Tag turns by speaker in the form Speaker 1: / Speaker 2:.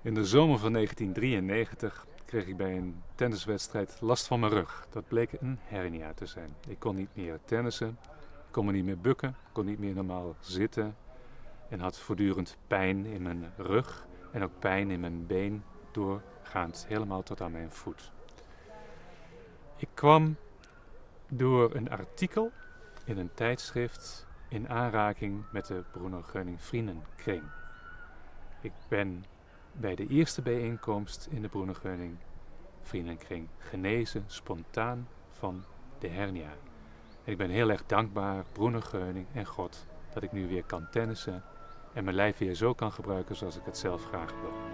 Speaker 1: In de zomer van 1993 kreeg ik bij een tenniswedstrijd last van mijn rug. Dat bleek een hernia te zijn. Ik kon niet meer tennissen, ik kon me niet meer bukken, kon niet meer normaal zitten en had voortdurend pijn in mijn rug en ook pijn in mijn been, doorgaand helemaal tot aan mijn voet. Ik kwam door een artikel in een tijdschrift in aanraking met de Bruno Geuning Vriendenkring. Ik ben bij de eerste bijeenkomst in de Bruno Geuning Vriendenkring genezen spontaan van de hernia. En ik ben heel erg dankbaar, Bruno Geuning en God, dat ik nu weer kan tennissen en mijn lijf weer zo kan gebruiken zoals ik het zelf graag wil.